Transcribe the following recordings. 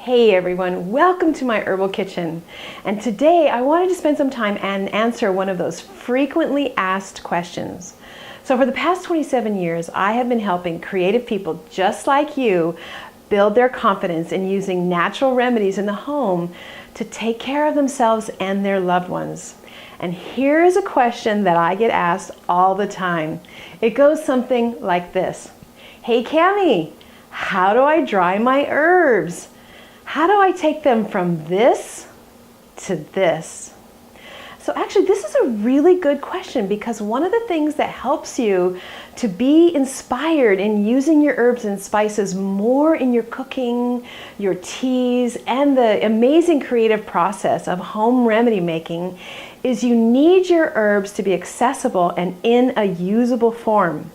Hey everyone, welcome to my herbal kitchen. And today I wanted to spend some time and answer one of those frequently asked questions. So for the past 27 years, I have been helping creative people just like you build their confidence in using natural remedies in the home to take care of themselves and their loved ones. And here is a question that I get asked all the time. It goes something like this. Hey Cami, how do I dry my herbs? How do I take them from this to this? So actually, this is a really good question because one of the things that helps you to be inspired in using your herbs and spices more in your cooking, your teas, and the amazing creative process of home remedy making is you need your herbs to be accessible and in a usable form.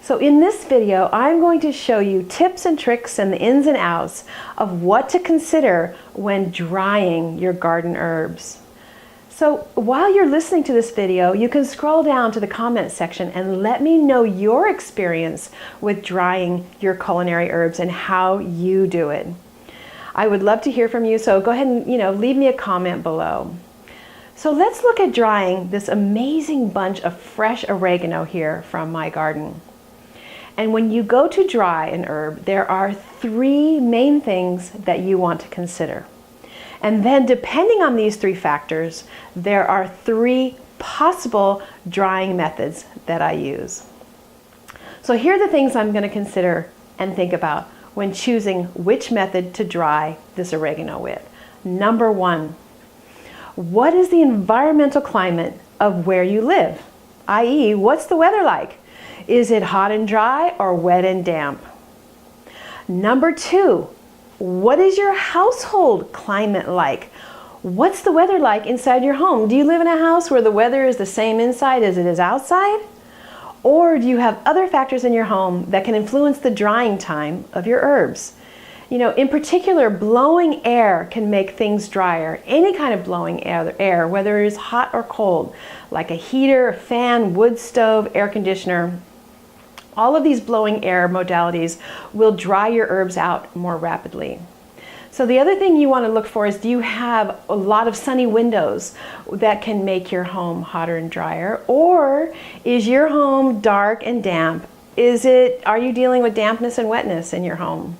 So in this video, I'm going to show you tips and tricks and the ins and outs of what to consider when drying your garden herbs. So while you're listening to this video, you can scroll down to the comments section and let me know your experience with drying your culinary herbs and how you do it. I would love to hear from you, so go ahead and leave me a comment below. So let's look at drying this amazing bunch of fresh oregano here from my garden. And when you go to dry an herb, there are three main things that you want to consider. And then depending on these three factors, there are three possible drying methods that I use. So here are the things I'm going to consider and think about when choosing which method to dry this oregano with. Number one, what is the environmental climate of where you live? i.e., what's the weather like? Is it hot and dry or wet and damp? Number two, what is your household climate like? What's the weather like inside your home? Do you live in a house where the weather is the same inside as it is outside? Or do you have other factors in your home that can influence the drying time of your herbs? In particular, blowing air can make things drier. Any kind of blowing air, whether it is hot or cold, like a heater, a fan, wood stove, air conditioner. All of these blowing air modalities will dry your herbs out more rapidly. So the other thing you want to look for is, do you have a lot of sunny windows that can make your home hotter and drier? Or is your home dark and damp? Are you dealing with dampness and wetness in your home?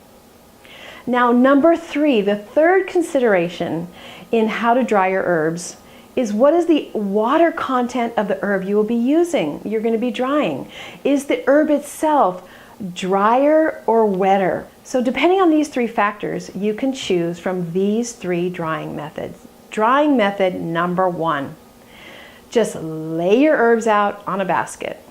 Now, number three, the third consideration in how to dry your herbs is, what is the water content of the herb you will be using, you're going to be drying? Is the herb itself drier or wetter? So depending on these three factors, you can choose from these three drying methods. Drying method number one, just lay your herbs out on a basket.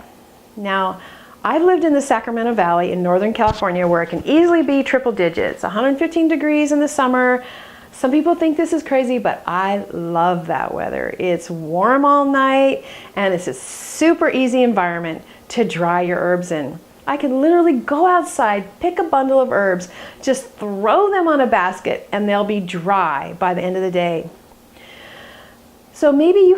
Now, I've lived in the Sacramento Valley in Northern California where it can easily be triple digits, 115 degrees in the summer. Some people think this is crazy, but I love that weather. It's warm all night, and it's a super easy environment to dry your herbs in. I can literally go outside, pick a bundle of herbs, just throw them on a basket, and they'll be dry by the end of the day. So maybe you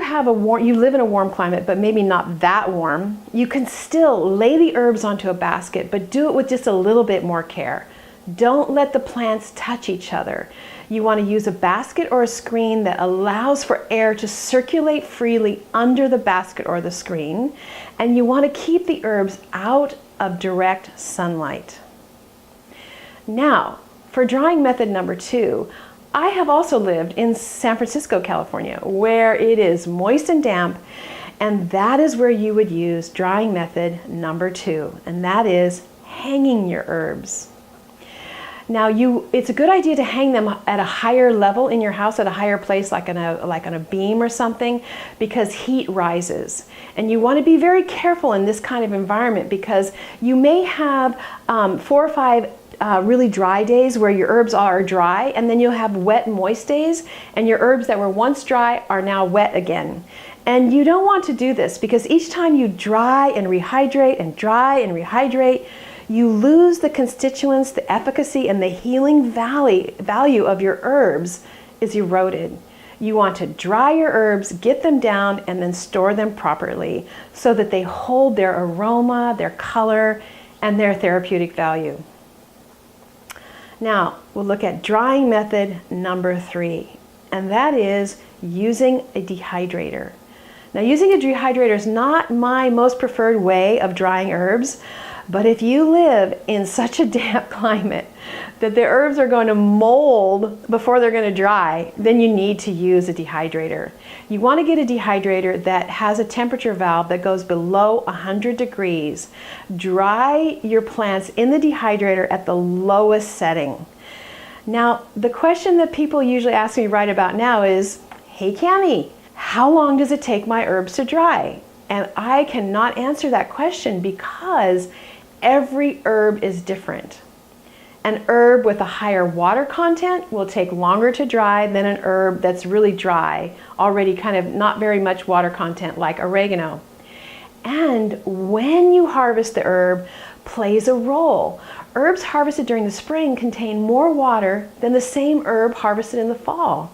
live in a warm climate, but maybe not that warm. You can still lay the herbs onto a basket, but do it with just a little bit more care. Don't let the plants touch each other. You want to use a basket or a screen that allows for air to circulate freely under the basket or the screen, and you want to keep the herbs out of direct sunlight. Now, for drying method number two, I have also lived in San Francisco, California, where it is moist and damp, and that is where you would use drying method number two, and that is hanging your herbs. Now, it's a good idea to hang them at a higher level in your house, at a higher place, like on a beam or something, because heat rises. And you want to be very careful in this kind of environment because you may have 4 or 5 really dry days where your herbs are dry, and then you'll have wet, moist days, and your herbs that were once dry are now wet again. And you don't want to do this because each time you dry and rehydrate and dry and rehydrate, you lose the constituents, the efficacy, and the healing value of your herbs is eroded. You want to dry your herbs, get them down, and then store them properly so that they hold their aroma, their color, and their therapeutic value. Now, we'll look at drying method number 3, and that is using a dehydrator. Now, using a dehydrator is not my most preferred way of drying herbs, but if you live in such a damp climate that the herbs are going to mold before they're going to dry, then you need to use a dehydrator. You want to get a dehydrator that has a temperature valve that goes below 100 degrees. Dry your plants in the dehydrator at the lowest setting. Now, the question that people usually ask me right about now is, hey Cami, how long does it take my herbs to dry? And I cannot answer that question because every herb is different. An herb with a higher water content will take longer to dry than an herb that's really dry, already kind of not very much water content, like oregano. And when you harvest the herb plays a role. Herbs harvested during the spring contain more water than the same herb harvested in the fall.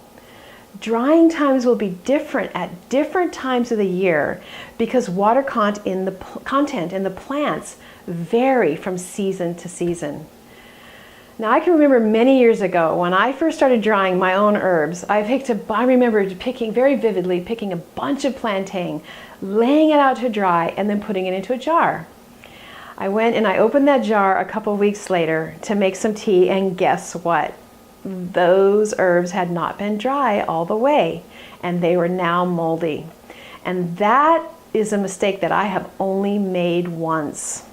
Drying times will be different at different times of the year because water content in the plants vary from season to season. Now, I can remember many years ago when I first started drying my own herbs, I remember picking very vividly, picking a bunch of plantain, laying it out to dry, and then putting it into a jar. I went and I opened that jar a couple weeks later to make some tea, and guess what? Those herbs had not been dry all the way, and they were now moldy. And that is a mistake that I have only made once.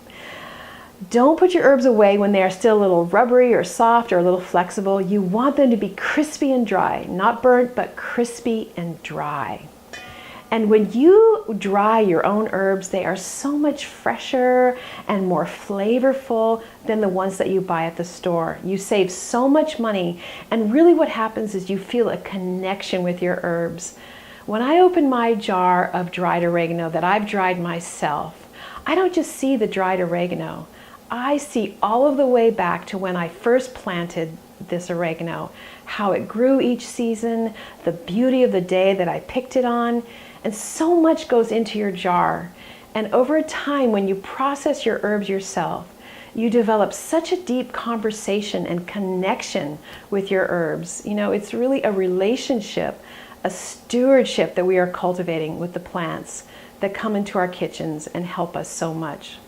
Don't put your herbs away when they are still a little rubbery or soft or a little flexible. You want them to be crispy and dry, not burnt, but crispy and dry. And when you dry your own herbs, they are so much fresher and more flavorful than the ones that you buy at the store. You save so much money, and really what happens is you feel a connection with your herbs. When I open my jar of dried oregano that I've dried myself, I don't just see the dried oregano. I see all of the way back to when I first planted this oregano, how it grew each season, the beauty of the day that I picked it on, and so much goes into your jar. And over time, when you process your herbs yourself, you develop such a deep conversation and connection with your herbs. You know, it's really a relationship, a stewardship that we are cultivating with the plants that come into our kitchens and help us so much.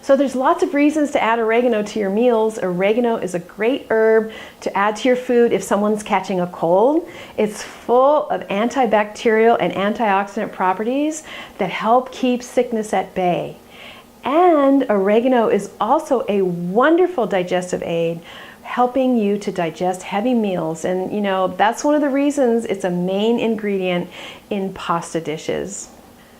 So there's lots of reasons to add oregano to your meals. Oregano is a great herb to add to your food if someone's catching a cold. It's full of antibacterial and antioxidant properties that help keep sickness at bay. And oregano is also a wonderful digestive aid, helping you to digest heavy meals. And you know, that's one of the reasons it's a main ingredient in pasta dishes.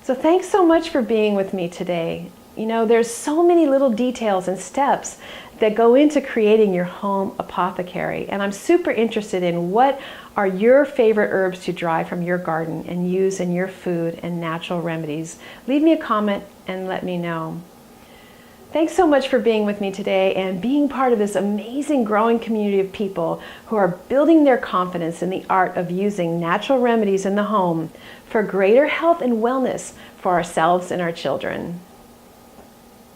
So thanks so much for being with me today. You know, there's so many little details and steps that go into creating your home apothecary. And I'm super interested in what are your favorite herbs to dry from your garden and use in your food and natural remedies. Leave me a comment and let me know. Thanks so much for being with me today and being part of this amazing growing community of people who are building their confidence in the art of using natural remedies in the home for greater health and wellness for ourselves and our children.